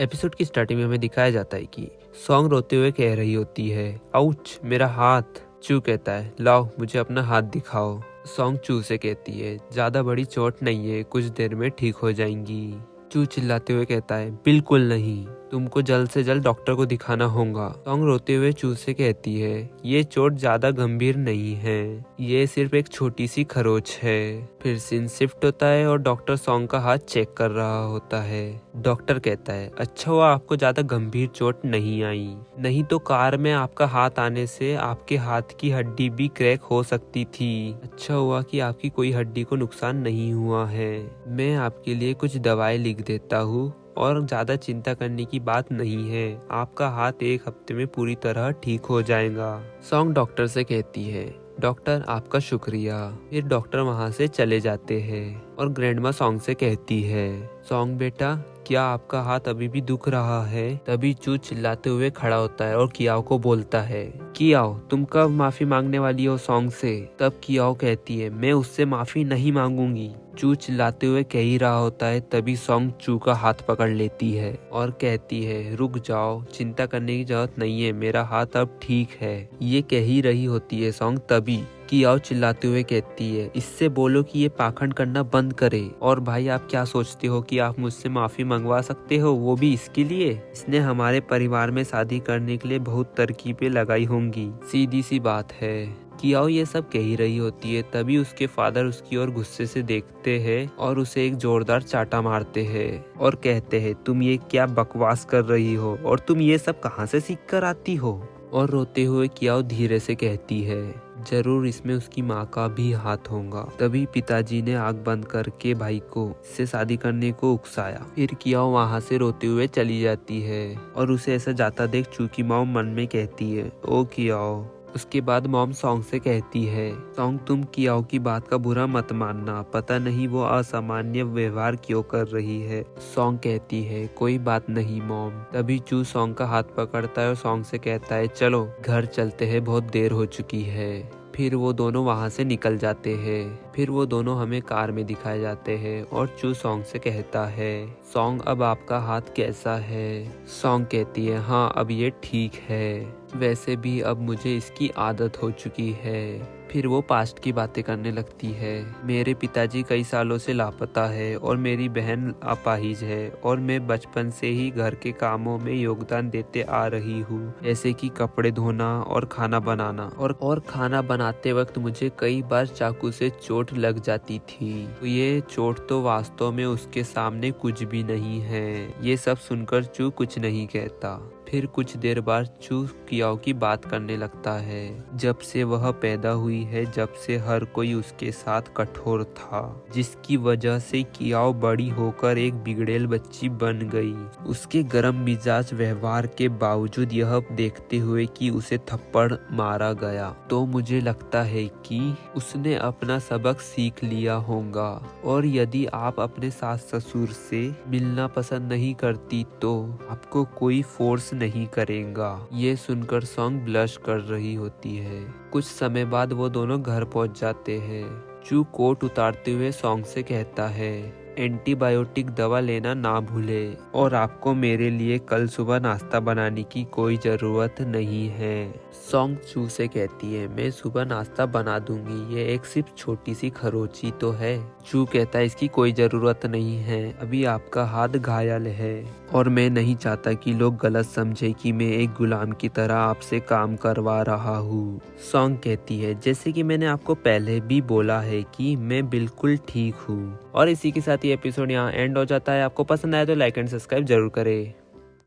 Episode की starting में हमें दिखाया जाता है कि सॉन्ग रोते हुए कह रही होती है, आउच मेरा हाथ। चू कहता है, लाओ मुझे अपना हाथ दिखाओ। सॉन्ग चू से कहती है, ज्यादा बड़ी चोट नहीं है, कुछ देर में ठीक हो जाएंगी। चू चिल्लाते हुए कहता है, बिल्कुल नहीं, तुमको जल्द से जल्द डॉक्टर को दिखाना होगा। सॉन्ग रोते हुए चू से कहती है, ये चोट ज्यादा गंभीर नहीं है, ये सिर्फ एक छोटी सी खरोच है। फिर सीन शिफ्ट होता है और डॉक्टर सॉन्ग का हाथ चेक कर रहा होता है। डॉक्टर कहता है, अच्छा हुआ आपको ज्यादा गंभीर चोट नहीं आई, नहीं तो कार में आपका हाथ आने से आपके हाथ की हड्डी भी क्रैक हो सकती थी। अच्छा हुआ कि आपकी कोई हड्डी को नुकसान नहीं हुआ है। मैं आपके लिए कुछ दवाई लिख देता हूँ और ज्यादा चिंता करने की बात नहीं है, आपका हाथ एक हफ्ते में पूरी तरह ठीक हो जाएगा। सॉन्ग डॉक्टर से कहती है, डॉक्टर आपका शुक्रिया। फिर डॉक्टर वहाँ से चले जाते हैं और ग्रैंडमा सॉन्ग से कहती है, सॉन्ग बेटा क्या आपका हाथ अभी भी दुख रहा है? तभी चू चिल्लाते हुए खड़ा होता है और कियाओ को बोलता है, कियाओ तुम कब माफी मांगने वाली हो सॉन्ग से? तब कियाओ कहती है, मैं उससे माफी नहीं मांगूंगी। चू चिल्लाते हुए कह ही रहा होता है, तभी सॉन्ग चू का हाथ पकड़ लेती है और कहती है, रुक जाओ, चिंता करने की जरूरत नहीं है, मेरा हाथ अब ठीक है। ये कह ही रही होती है सॉन्ग, तभी कियाओ चिल्लाते हुए कहती है, इससे बोलो कि ये पाखंड करना बंद करे। और भाई आप क्या सोचते हो कि आप मुझसे माफी मंगवा सकते हो, वो भी इसके लिए? इसने हमारे परिवार में शादी करने के लिए बहुत तरकीबें लगाई होंगी, सीधी सी बात है। कियाओ ये सब कह ही रही होती है, तभी उसके फादर उसकी ओर गुस्से से देखते हैं और उसे एक जोरदार चाटा मारते हैं और कहते हैं, तुम ये क्या बकवास कर रही हो और तुम ये सब कहाँ से सीख कर आती हो? और रोते हुए कियाओ धीरे से कहती है, जरूर इसमें उसकी माँ का भी हाथ होगा। तभी पिताजी ने आग बंद करके भाई को इससे शादी करने को उकसाया। फिर कियाओ वहाँ से रोते हुए चली जाती है और उसे ऐसा जाता देख चू की माँ मन में कहती है, ओ कियाओ। उसके बाद मॉम सॉन्ग से कहती है, सॉन्ग तुम कियाओ की बात का बुरा मत मानना, पता नहीं वो असामान्य व्यवहार क्यों कर रही है। सॉन्ग कहती है, कोई बात नहीं मॉम। तभी चू सॉन्ग का हाथ पकड़ता है और सॉन्ग से कहता है, चलो घर चलते हैं, बहुत देर हो चुकी है। फिर वो दोनों वहाँ से निकल जाते हैं। फिर वो दोनों हमें कार में दिखाए जाते हैं और चू सॉन्ग से कहता है, सॉन्ग अब आपका हाथ कैसा है? सॉन्ग कहती है, हाँ अब ये ठीक है, वैसे भी अब मुझे इसकी आदत हो चुकी है। फिर वो पास्ट की बातें करने लगती है, मेरे पिताजी कई सालों से लापता है और मेरी बहन अपाहिज है और मैं बचपन से ही घर के कामों में योगदान देते आ रही हूँ, जैसे कि कपड़े धोना और खाना बनाना। और खाना बनाते वक्त मुझे कई बार चाकू से चोट लग जाती थी, तो ये चोट तो वास्तव में उसके सामने कुछ भी नहीं है। ये सब सुनकर चू कुछ नहीं कहता। फिर कुछ देर बाद चू कियाओ की बात करने लगता है, जब से वह पैदा हुई है, जब से हर कोई उसके साथ कठोर था, जिसकी वजह से कियाओ बड़ी होकर एक बिगड़ेल बच्ची बन गई। उसके गर्म मिजाज व्यवहार के बावजूद यह देखते हुए कि उसे थप्पड़ मारा गया, तो मुझे लगता है कि उसने अपना सबक सीख लिया होगा। और यदि आप अपने सास ससुर से मिलना पसंद नहीं करती तो आपको कोई फोर्स नहीं करेगा। ये सुनकर सॉन्ग ब्लश कर रही होती है। कुछ समय बाद वो दोनों घर पहुंच जाते हैं। चू कोट उतारते हुए सॉन्ग से कहता है, एंटीबायोटिक दवा लेना ना भूले और आपको मेरे लिए कल सुबह नाश्ता बनाने की कोई जरूरत नहीं है। सॉन्ग चू से कहती है, मैं सुबह नाश्ता बना दूंगी, ये एक सिर्फ छोटी सी खरोची तो है। चू कहता है, इसकी कोई जरूरत नहीं है, अभी आपका हाथ घायल है और मैं नहीं चाहता कि लोग गलत समझे कि मैं एक गुलाम की तरह आपसे काम करवा रहा हूँ। सॉन्ग कहती है, जैसे कि मैंने आपको पहले भी बोला है कि मैं बिल्कुल ठीक हूँ। और इसी के साथ ये एपिसोड यहाँ एंड हो जाता है। आपको पसंद आया तो लाइक एंड सब्सक्राइब जरूर करें।